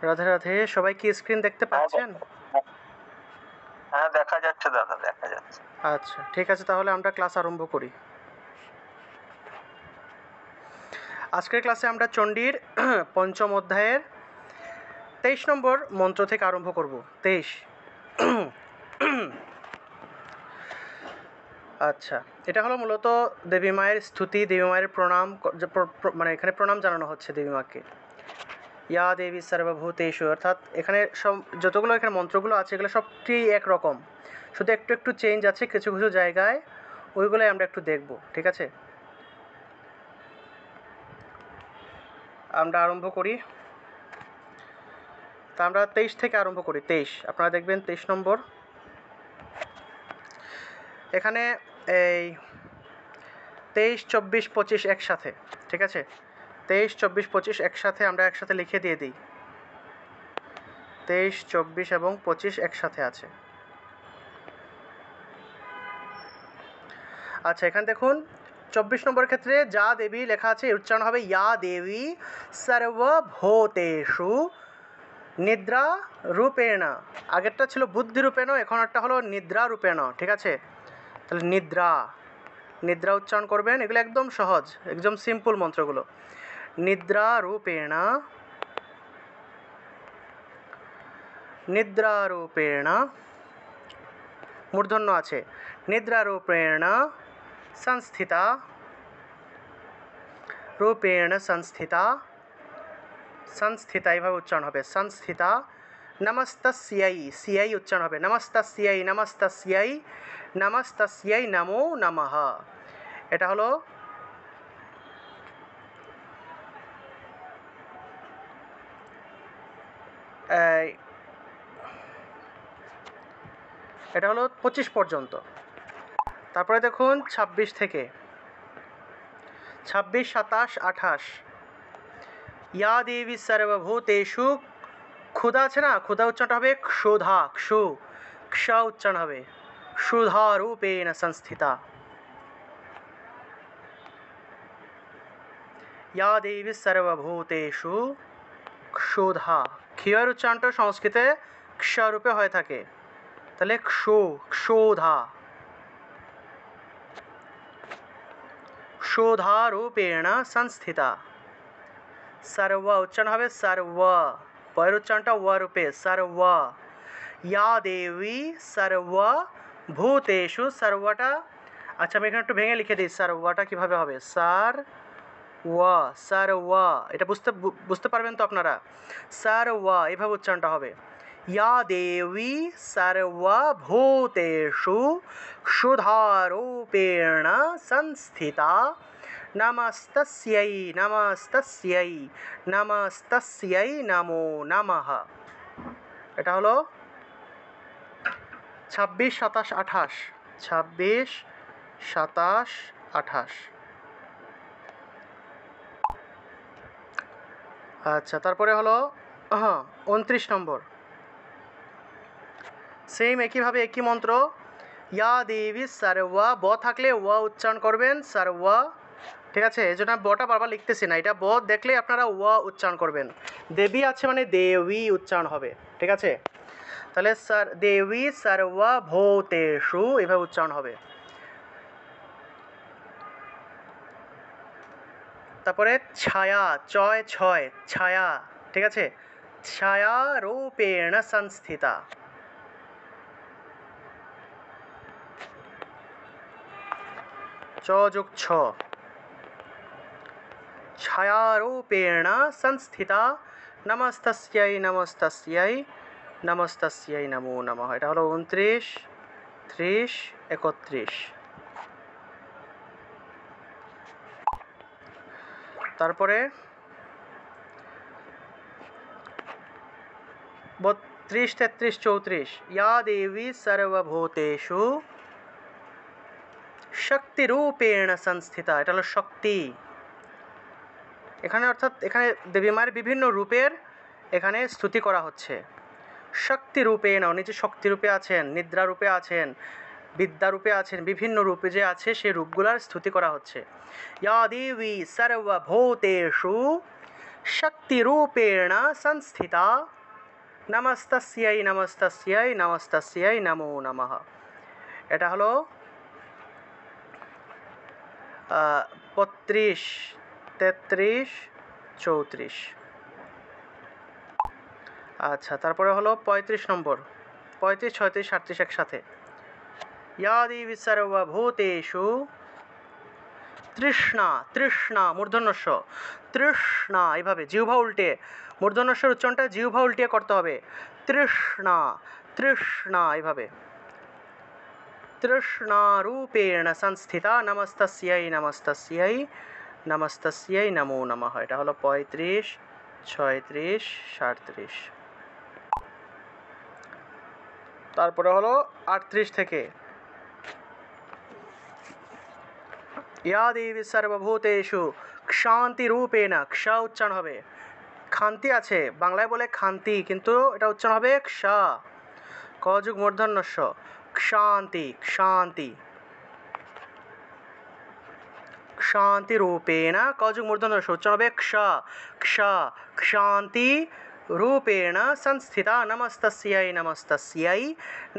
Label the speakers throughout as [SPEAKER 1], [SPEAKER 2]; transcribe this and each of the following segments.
[SPEAKER 1] রাধে রাধে। সবাই কি স্ক্রিন দেখতে পাচ্ছেন?
[SPEAKER 2] হ্যাঁ, দেখা যাচ্ছে দাদা, দেখা যাচ্ছে।
[SPEAKER 1] আচ্ছা, ঠিক আছে, তাহলে আমরা ক্লাস আরম্ভ করি। আজকের ক্লাসে আমরা চণ্ডীর পঞ্চম অধ্যায়ের 23 নম্বর মন্ত্র থেকে আরম্ভ করব। 23। আচ্ছা, এটা হলো মূলত দেবী মায়ের স্তুতি, দেবী মায়ের প্রণাম, মানে এখানে প্রণাম জানানো হচ্ছে দেবী মাকে। ইয়া দেবী সর্বভূতেষু, অর্থাৎ এখানে সব যতগুলো এখানে মন্ত্রগুলো আছে এগুলো সবটি একরকম, শুধু একটু একটু চেঞ্জ আছে কিছু কিছু জায়গায়, ওইগুলোই আমরা একটু দেখব। ঠিক আছে, আমরা আরম্ভ করি। তা আমরা 23 থেকে আরম্ভ করি। 23 আপনারা দেখবেন 23 নম্বর। এখানে এই 23, 24, 25 একসাথে। ঠিক আছে, 23, 24, 25 একসাথে আমরা একসাথে লিখে দিয়ে দিই। 23, 24 এবং 25 একসাথে আছে। আচ্ছা, এখানে দেখুন 24 নম্বরের ক্ষেত্রে যা দেবী লেখা আছে উচ্চারণ হবে ইয়া দেবী সর্বভূতেষু নিদ্রা রূপেণ। আগেরটা ছিল বুদ্ধি রূপেণ, এখন একটা হলো নিদ্রা রূপেণ। ঠিক আছে, তাহলে নিদ্রা, নিদ্রা উচ্চারণ করবেন। এগুলো একদম সহজ, একদম সিম্পল মন্ত্রগুলো। নিদ্রা রূপেণ, নিদ্রা রূপেণ, মূর্ধন্য আছে। নিদ্রা রূপেণ সংস্থিতা, রূপেণ সংস্থিতা, সংস্থিতা এইভাবে উচ্চারণ হবে। সংস্থিতা নমস্তস্यै, সিয়াই উচ্চারণ হবে। নমস্তস্यै, নমস্তস্यै, নমস্তস্यै নমো নমঃ। এটা হলো এটা হলো 25 পর্যন্ত। তারপরে দেখুন 26 থেকে 26, 27, 28 ইয়া দেবী সর্বভূতেষু, ক্ষুধা আছে না, ক্ষুধা উচ্চারণ হবে ক্ষুধা, ক্ষু, ক্ষ উচ্চারণ হবে। ক্ষুধা রূপেণ সংস্থিতা, ইয়া দেবী সর্বভূতেষু ক্ষুধা। ক্ষীয়ের উচ্চারণটা সংস্কৃতে ক্ষ রূপে হয়ে থাকে, তাহলে ক্ষু, ক্ষুধা, क्षुधा रूपेण संस्थिता। सर्व उच्चारण হবে सर्व, পরের উচ্চারণটা ওয়া রূপে, सर्व। ইয়া দেবী সর্বভূতেষু, সর্বটা, আচ্ছা আমি এখানে একটু ভেঙে লিখে দিই। সর্বটা কিভাবে হবে, সার ওয়া, সর্ব, এটা বুঝতে পারবেন তো আপনারা। সর্ব এইভাবে উচ্চারণটা হবে। ইয়া দেবী সর্বভূতেষু ক্ষুধারূপেণ সংস্থিতা নমস্তস্यै, নমস্তস্यै, নমস্তস্यै নমো নমঃ। এটা হলো 26, 27, 28। 26, 27, 28। আচ্ছা, তারপরে হলো 29 নম্বর। সেম একইভাবে একই মন্ত্র। ইয়া দেবী সর্বা, ব থাকলে ওয়া উচ্চারণ করবেন, সর্বা। ঠিক আছে, এই জন্য বটা বারবার লিখতেছি না, এটা ব দেখলে আপনারা ওয়া উচ্চারণ করবেন। দেবী আছে মানে দেবী উচ্চারণ হবে। ঠিক আছে, তাহলে দেবী সর্বভূতেষু এভাবে উচ্চারণ হবে। তারপরে ছায়া, চয় ছয়, ছায়া। ঠিক আছে, ছায়া রূপেণ সংস্থিতা, চ যোগ ছ, ছায়ারূপেণ সংস্থিতা নমস্তস্यै, নমস্তস্यै, নমস্তস্यै নমো নমঃ। এটা হলো 29, 30, 31। তারপরে 32, 33, 34 ইয়া দেবী সর্বভূতেষু শক্তিরূপেণ সংস্থিতা। এটা হলো শক্তি। এখানে অর্থাৎ এখানে দেবী মায়ের বিভিন্ন রূপের এখানে স্তুতি করা হচ্ছে। শক্তি রূপেণ, নিজে শক্তি রূপে আছেন, নিদ্রা রূপে আছেন, বিদ্যা রূপে আছেন, বিভিন্ন রূপে যে আছে সেই রূপগুলার স্তুতি করা হচ্ছে। ইয়া দেবী সর্বভূতেষু शक्तिरूपेण संस्थिता नमस्तस्यै नमस्तस्यै नमस्तस्यै नमो नमः। এটা হলো 32, 33, 34। আচ্ছা, তারপরে হলো 35 নম্বর, 35, 36, 38 একসাথে। या देवी सर्वभूतेषु তৃষ্ণা, তৃষ্ণা মূর্ধন্যস্ব, তৃষ্ণা এইভাবে জিহ্বা উল্টে, মূর্ধন্যস্বের উচ্চারণটা জিহ্বা উল্টিয়ে করতে হবে। তৃষ্ণা, তৃষ্ণা এইভাবে। তৃষ্ণারূপেণ সংস্থিতা নমস্তস্यै নমস্তস্यै নমস্তস্यै নমো নমঃ। এটা হলো 35, 36, 37। তারপরে হলো 38 থেকে या देवी सर्वभूतेषु क्षान्तिरूपेण, क्ष উচ্চারণ হবে, খান্তি আছে বাংলায় বলে খান্তি, কিন্তু এটা উচ্চারণ হবে ক্ষ, ক যুগ মূর্ধন্যস্ব, क्षान्ति, क्षान्ति, क्षान्तिरूपेण, क যুগ মূর্ধন্যস্ব, উচ্চারণ হবে क्ष, क्ष, क्षान्ति रूपेण संस्थिता नमस्तस्यै नमस्तस्यै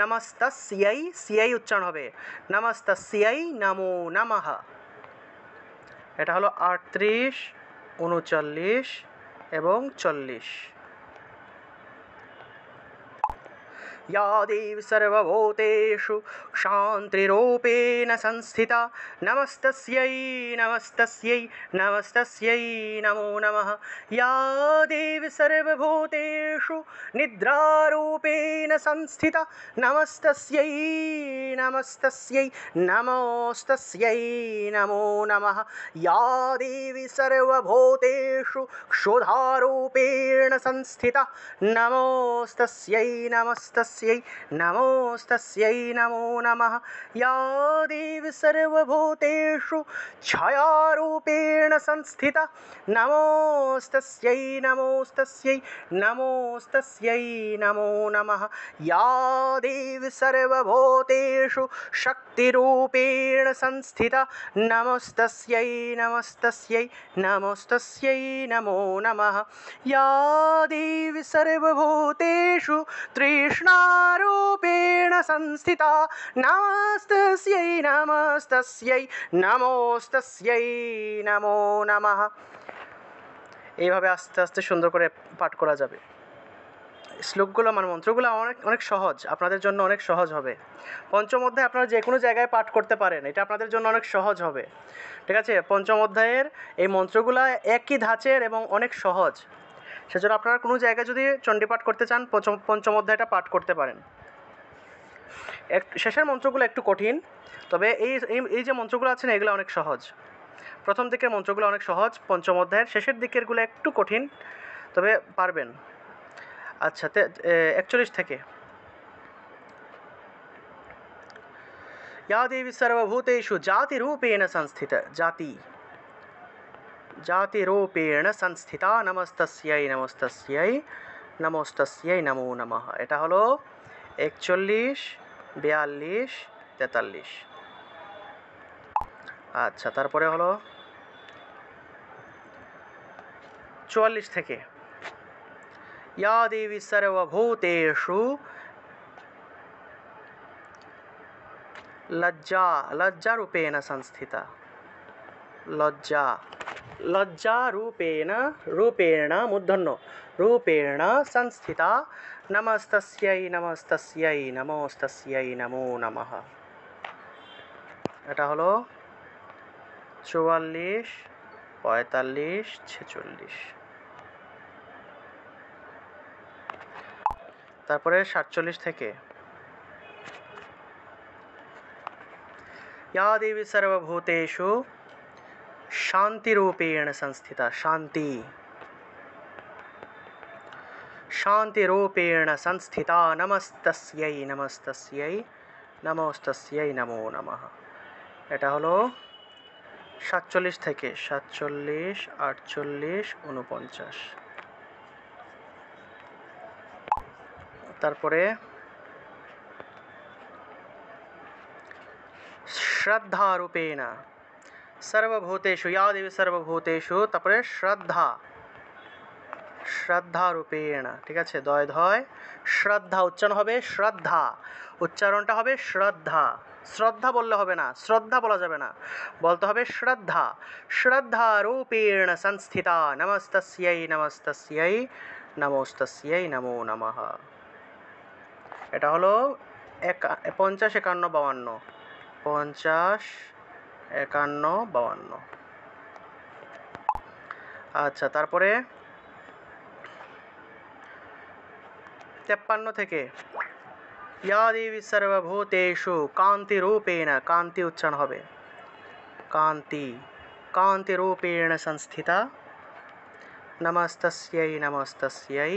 [SPEAKER 1] नमस्तस्यै, स्यै উচ্চারণ হবে, नमस्तस्यै नमो नमः। এটা হলো 38, 39 এবং 40। या देवी सर्वभूतेषु क्षान्तिरूपेण संस्थिता नमस्तस्यै नमस्तस्यै नमस्तस्यै नमो नमः। या देवी सर्वभूतेषु निद्रारूपेण संस्थिता नमस्तस्यै नमस्तस्यै नमोस्तस्यै नमो नमः। या देवी सर्वभूतेषु क्षुधारूपेण संस्थिता नमोस्तस्यै नमस्तस्यै नमोस्तस्यै नमो नमः। या देवी सर्वभूतेषु छायारूपेण संस्थिता नमोस्तस्यै नमोस्तस्यै नमोस्तस्यै नमो नमः। या देवी सर्वभूतेषु शक्तिरूपेण संस्थिता नमस्तस्यै नमस्तस्यै नमोस्तस्यै नमो नमः। या देवी सर्वभूतेषु तृष्णारूपेण संस्थिता नमस्तस्यै नमस्तस्यै नमोस्तस्यै नमो नमः। এইভাবে আস্তে আস্তে সুন্দর করে পাঠ করা যাবে। শ্লোকগুলো মানে মন্ত্রগুলো অনেক অনেক সহজ, আপনাদের জন্য অনেক সহজ হবে। পঞ্চম অধ্যায় আপনারা যে কোনো জায়গায় পাঠ করতে পারেন, এটা আপনাদের জন্য অনেক সহজ হবে। ঠিক আছে, পঞ্চম অধ্যায়ের এই মন্ত্রগুলো একই ধাঁচের এবং অনেক সহজ, সেজন্য আপনারা কোনো জায়গায় যদি চণ্ডীপাঠ করতে চান পঞ্চম অধ্যায়টা পাঠ করতে পারেন। শেষের মন্ত্রগুলো একটু কঠিন, তবে এই যে মন্ত্রগুলো আছে না, এগুলো অনেক সহজ। প্রথম দিকের মন্ত্রগুলো অনেক সহজ, পঞ্চম অধ্যায়ের শেষের দিকেরগুলো একটু কঠিন, তবে পারবেন। আচ্ছা, 41 থেকে या देवी सर्वभूतेषु जातिरूपेण संस्थिता, जाति, जातिरूपेण संस्थिता नमस्तस्यै नमस्तस्यै नमोस्तस्यै नमो नमः। এটা হলো 41, 42, 43। আচ্ছা, তারপরে হলো 44 থেকে या देवी सर्वभूतेषु लज्जा, लज्जारूपेण संस्थिता, लज्जा, लज्जारूपेण, रूपेण मूर्धन्य, रूपेण संस्थिता नमस्तस्यै नमस्तस्यै नमोस्तस्यै नमो नमः। এটা হলো 44, 45, 46। তারপরে 47 থেকে या देवी सर्वभूतेषु शांतिरूपेण संस्थिता, शांति, शांतिरूपेण संस्थिता नमस्तस्यै नमस्तस्यै नमोस्तस्यै नमो नमः। এটা হলো 47 থেকে 47, 48, 49। তারপরে श्रद्धारूपेण सर्वभूतेषु, या देवी सर्वभूतेषु, তারপরে শ্রদ্ধা, শ্রদ্ধারূপেণ, ঠিক আছে, দয় ধয় শ্রদ্ধা উচ্চারণ হবে শ্রদ্ধা, উচ্চারণটা হবে শ্রদ্ধা, শ্রদ্ধা বললে হবে না, শ্রদ্ধা বলা যাবে না, বলতে হবে শ্রদ্ধা, শ্রদ্ধারূপেণ সংস্থিতা নমস্তস্যৈ নমস্তস্যৈ নমস্তস্যৈ নমো নমঃ। এটা হলো 50, 51, 52, 50, 51, 52। আচ্ছা, তারপরে 53 থেকে ইয়া দেবী সর্বভূতেষু কান্তিরূপেণ, কান্তি উচ্চারণ হবে কান্তি, কান্তিরূপেণ সংস্থিতা নমস্তস্যৈ নমস্তস্যৈ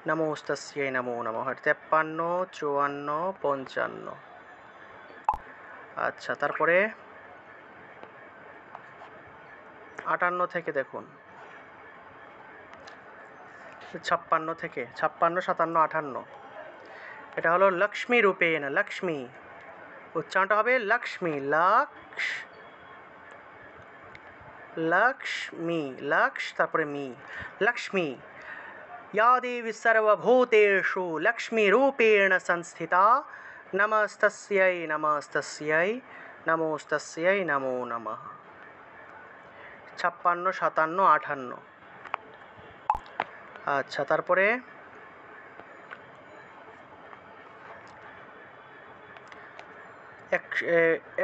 [SPEAKER 1] নমস্তস্যৈ নমো নমঃ। 53, 54, 55। আচ্ছা, তারপরে 58 থেকে দেখুন, 56 থেকে 56, 57, 58। এটা হলো লক্ষ্মী রূপেণ, লক্ষ্মী উচ্চারণটা হবে লক্ষ্মী, লক্ষ্মী, লক্ষ তারপরে মি, লক্ষ্মী। या देवी सर्वभूतेषु लक्ष्मीरूपेण संस्थिता नमस्तस्यै नमस्तस्यै नमोस्तस्यै नमो नमः। 56, 57, 58। আচ্ছা, তারপরে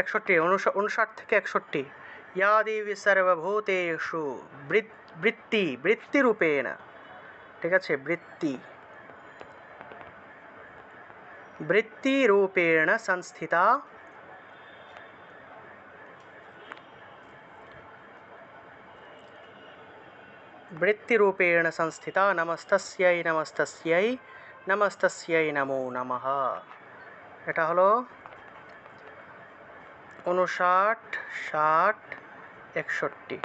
[SPEAKER 1] 61, 59 থেকে 61 या देवी सर्वभूतेषु বৃত্তিরূপেণ, ঠিক আছে, বৃত্তিরূপেণ সংস্থিতা বৃত্তিরূপেণ সংস্থিতা নমস্তস্যৈ নমস্তস্যৈ নমস্তস্যৈ নমো নমঃ। এটা হলো 59, 60, 61।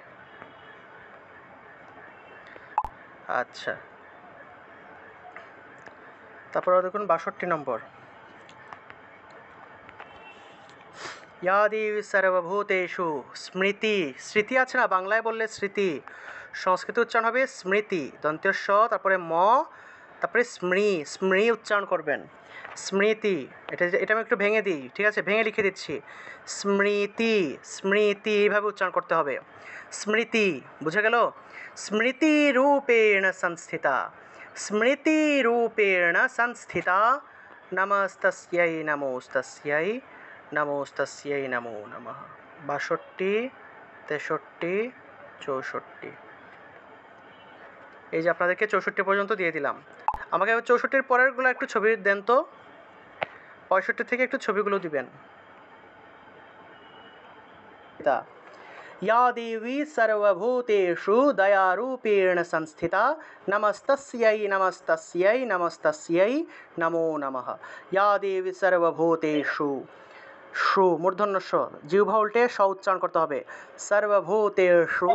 [SPEAKER 1] আচ্ছা, তারপরে দেখুন 62 নম্বর ইয়া দেবী সর্বভূতেষু স্মৃতি, স্মৃতি আছে না, বাংলায় বললে স্মৃতি, সংস্কৃত উচ্চারণ হবে স্মৃতি, দন্ত্যস্ব তারপরে ম তারপরে স্মৃ উচ্চারণ করবেন, স্মৃতি। এটা আমি একটু ভেঙে দিই, ঠিক আছে, ভেঙে লিখে দিচ্ছি, স্মৃতি, স্মৃতি এইভাবে উচ্চারণ করতে হবে, স্মৃতি, বুঝে গেল? স্মৃতিরূপেণ সংস্থিতা, স্মৃতিরূপেণ সংস্থিতা নমস্তস্যৈ নমোস্তস্যৈ নমোস্তস্যৈ নমো নমঃ। 62, 63, 64। এই যে আপনাদেরকে 64 পর্যন্ত দিয়ে দিলাম। আমাকে 64-র পরেরগুলো একটু ছবি দেন তো, 65 থেকে একটু ছবিগুলো দিবেন। या देवी सर्वभूतेषु दयारूपेण संस्थिता नमस्तस्यै नमस्तस्यै नमस्तस्यै नमो नमः। या देवी सर्वभूतेषु, शु मूर्धন্য স, জিহ্বা উল্টে স উচ্চারণ করতে হবে, সর্বভূতেষু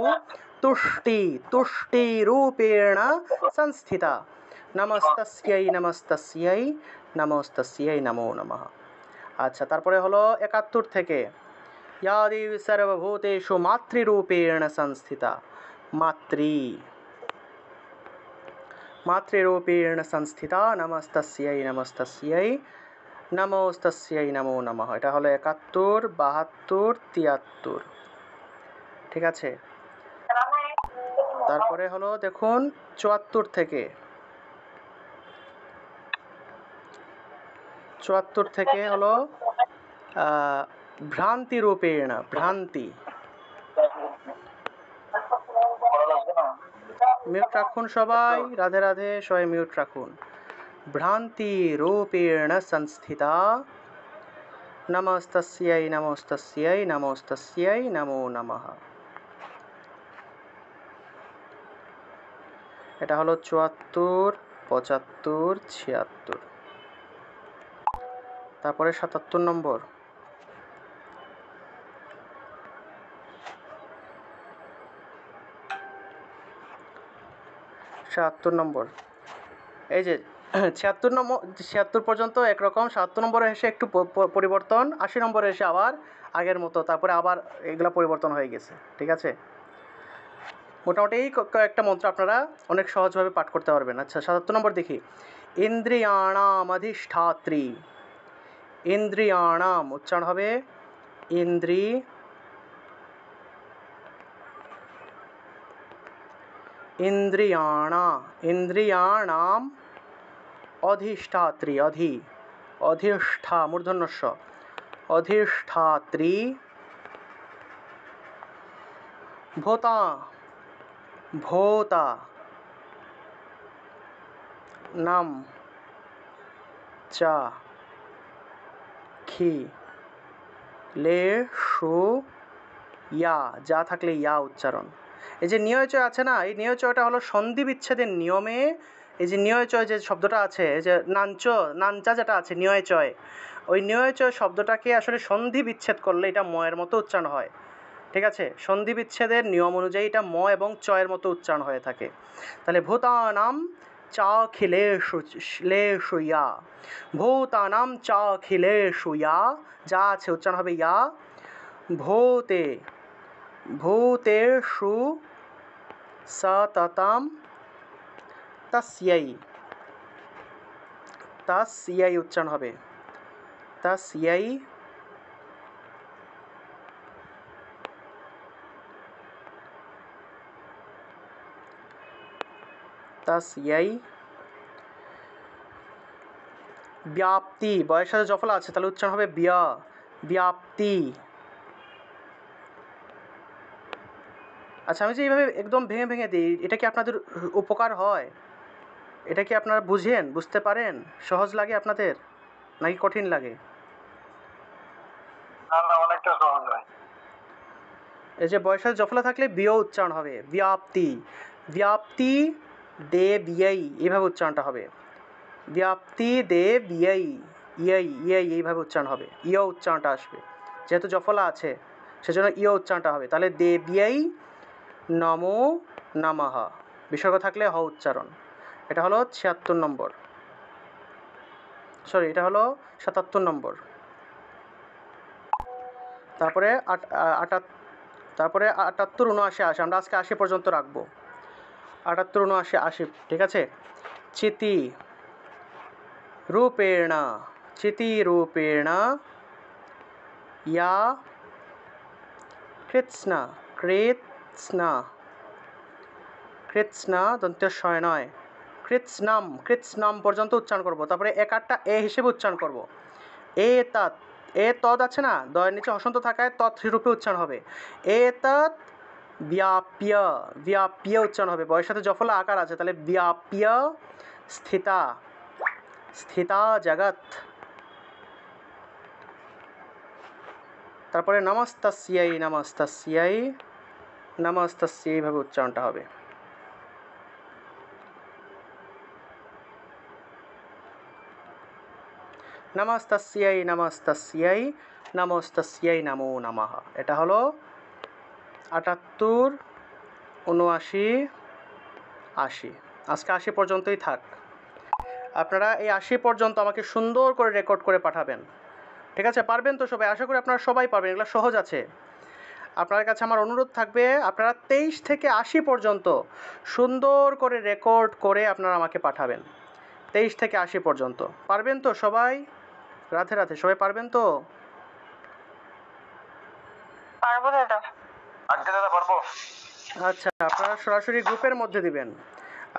[SPEAKER 1] তুষ্টিরূপেণ সংস্থিতা নমস্তস্যৈ নমস্তস্যৈ নমস্তস্যৈ নমো নমঃ। আচ্ছা, তারপরে হলো 71 থেকে या देवी सर्वभूतेषु मातृरूपेण संस्थिता, मातृरूपेण संस्थिता नमस्तस्यै नमस्तस्यै नमोस्तस्यै नमो नमः। এটা হলো 71, 72, 73, ঠিক আছে। তারপরে হলো দেখুন 74 থেকে 74 থেকে হলো ভ্রান্তি রূপেণ, ভ্রান্তি, মিউট রাখুন সবাই, রাধে রাধে, সবাই মিউট রাখুন। ভ্রান্তি রূপেণ সংস্থিতা নমস্তস্যৈ নমস্তস্যৈ নমস্তস্যৈ নমো নমঃ। এটা হলো 74, 75, 76। তারপরে 77 নম্বর এই যে 76 পর্যন্ত একরকম, 77 নম্বরে এসে একটু পরিবর্তন, 80 নম্বরে এসে আবার আগের মতো, তারপরে আবার এগুলা পরিবর্তন হয়ে গেছে, ঠিক আছে। মোটামুটি এই কয়েকটা মন্ত্র আপনারা অনেক সহজভাবে পাঠ করতে পারবেন। আচ্ছা ৭৭ নম্বর দেখি, ইন্দ্রিয়াণাম অধিষ্ঠাত্রী। ইন্দ্রিয়াণাম উচ্চারণ হবে ইন্দ্রিয়াণাম অধিষ্ঠাত্রী। অধিষ্ঠা মূর্ধন্যস্ব, অধিষ্ঠাত্রী। ভোতা নাম চা খি লে শু ইয়া, যা থাকলে ইয়া উচ্চারণ। এই যে নিয়য়চয় আছে না, এই নিয়য়চয়টা হলো সন্ধি বিচ্ছেদের নিয়মে, এই যে নিয়য়চয় যে শব্দটা আছে, এই যে নাঞ্চা যেটা আছে নিয়য়চয়, ওই নিয়য়চয় শব্দটাকে আসলে সন্ধি বিচ্ছেদ করলে এটা ময়ের মতো উচ্চারণ হয়। ঠিক আছে, সন্ধি বিচ্ছেদের নিয়ম অনুযায়ী এটা ম এবং চয়ের মতো উচ্চারণ হয়ে থাকে। তাহলে ভূতানাম চাখিলেষু ইয়া, ভূতানাম চাখিলেষু ইয়া, যা আছে উচ্চারণ হবে ইয়া। ভূতেষু সততম তস্যৈ উচ্চারণ হবে তস্যৈ। ব্যাপ্তি, বয়ের সাথে জফলা আছে তাহলে উচ্চারণ হবে ব্যাপ্তি। আচ্ছা আমি যে এইভাবে একদম ভেঙে ভেঙে দিই, এটা কি আপনাদের উপকার হয়? এটা কি আপনারা বুঝতে পারেন? সহজ লাগে আপনাদের নাকি কঠিন লাগে?
[SPEAKER 2] না, অনেকটা সহজ হয়।
[SPEAKER 1] এই যে বয়ের সাথে জফলা থাকলে বিয় উচ্চারণ হবে ব্যাপ্তি দেব্যৈ, এইভাবে উচ্চারণটা হবে। ব্যাপ্তি দেব্যৈ, এইভাবে উচ্চারণ হবে, ইয় উচ্চারণটা আসবে। যেহেতু জফলা আছে সেজন্য ইয় উচ্চারণটা হবে। তাহলে দেব্যৈ নমো নমঃ, বিসর্গ থাকলে হ উচ্চারণ। এটা হলো ৭৬ নম্বর, সরি এটা হলো ৭৭ নম্বর। তারপরে ৭৮, ৭৯, ৮০। আমরা আজকে ৮০ পর্যন্ত রাখবো। ৭৮, ৭৯, ৮০, ঠিক আছে। চিতি রূপেণ ইয়া কৃৎস্না দন্ত্যস্বয় নয়, কৃৎস্নাম পর্যন্ত উচ্চারণ করব। তারপরে এক আটটা এ হিসেবে উচ্চারণ করব। তদ আছে না, দয়ের নিচে হসন্ত থাকায় তৎ রূপে উচ্চারণ হবে। এতৎ ব্যাপ্য উচ্চারণ হবে। বয়ের সাথে জফলা আকার আছে তাহলে ব্যাপ্য স্থিতা জগৎ। তারপরে নমস্তস্যৈ ভাবে উচ্চারণটা হবে। নমস্তস্যৈ নমো নমঃ। এটা হলো ৭৮, ৭৯, ৮০। আজকে ৮০ পর্যন্তই থাক। আপনারা এই ৮০ পর্যন্ত আমাকে সুন্দর করে রেকর্ড করে পাঠাবেন, ঠিক আছে? পারবেন তো সবাই? আশা করি আপনারা সবাই পারবেন, এগুলো সহজ আছে। আপনার কাছে আমার অনুরোধ থাকবে আপনারা ২৩ থেকে ৮০ পর্যন্ত সুন্দর করে রেকর্ড করে আপনারা আমাকে পাঠাবেন। ২৩ থেকে ৮০ পর্যন্ত পারবেন তো সবাই? রাধে রাধে, সবাই পারবেন তো?
[SPEAKER 2] পারবো দাদা। আজকে দাদা পারবো।
[SPEAKER 1] আচ্ছা আপনারা সরাসরি গ্রুপের মধ্যে দিবেন।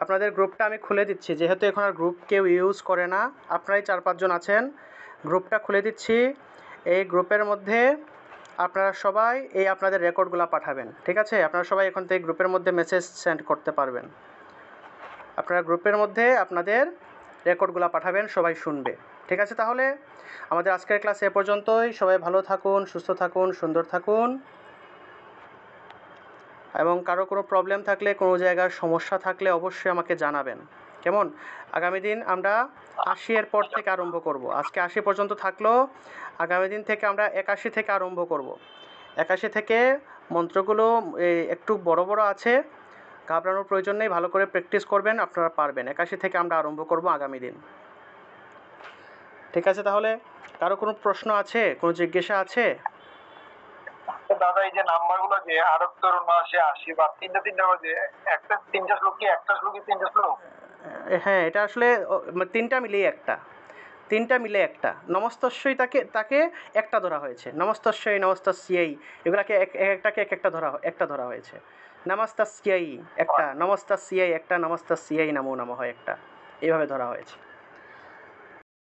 [SPEAKER 1] আপনাদের গ্রুপটা আমি খুলে দিচ্ছি, যেহেতু এখন আর গ্রুপ কেউ ইউজ করে না, আপনারাই ৪-৫ জন আছেন। গ্রুপটা খুলে দিচ্ছি। এই গ্রুপের মধ্যে আপনারা সবাই এই আপনাদের রেকর্ডগুলো পাঠাবেন, ঠিক আছে? আপনারা সবাই এখন থেকে গ্রুপের মধ্যে মেসেজ সেন্ড করতে পারবেন। আপনারা গ্রুপের মধ্যে আপনাদের রেকর্ডগুলো পাঠাবেন, সবাই শুনবে, ঠিক আছে? তাহলে আমাদের আজকের ক্লাস এ পর্যন্তই। সবাই ভালো থাকুন, সুস্থ থাকুন, সুন্দর থাকুন, এবং কারো কোনো প্রবলেম থাকলে, কোনো জায়গার সমস্যা থাকলে অবশ্যই আমাকে জানাবেন, কেমন? আগামী দিন আমরা ৮০ এর পর থেকে আরম্ভ করব। আজকে ৮০ পর্যন্ত থাকলো, আগামী দিন থেকে আমরা ৮১ থেকে আরম্ভ করব। ৮১ থেকে মন্ত্রগুলো একটু বড় বড় আছে, ঘাবড়ানোর প্রয়োজন নেই, ভালো করে প্র্যাকটিস করবেন, আপনারা পারবেন। ৮১ থেকে আমরা আরম্ভ করব আগামী দিন, ঠিক আছে? তাহলে কারো কোনো প্রশ্ন আছে, কোনো জিজ্ঞাসা আছে?
[SPEAKER 2] তো দাদা এই যে নাম্বার গুলো যে 78, 79, 80 বা তিনটা তিনটা করে যে একটা তিনটা শ্লোক কি একটা শ্লোক কি তিনটা শ্লোক?
[SPEAKER 1] হ্যাঁ, এটা আসলে তিনটা মিলিয়ে একটা, তিনটা মিলে একটা। নমস্তস্যই তাকে তাকে একটা ধরা হয়েছে, নমস্তস্যই নমস্তস্যই, এগুলাকে একটাকে একটা একটা ধরা হয়েছে। নমস্তস্যই একটা, নমস্তস্যই একটা, নমস্তস্যই নমো নমঃ একটা, এইভাবে ধরা হয়েছে।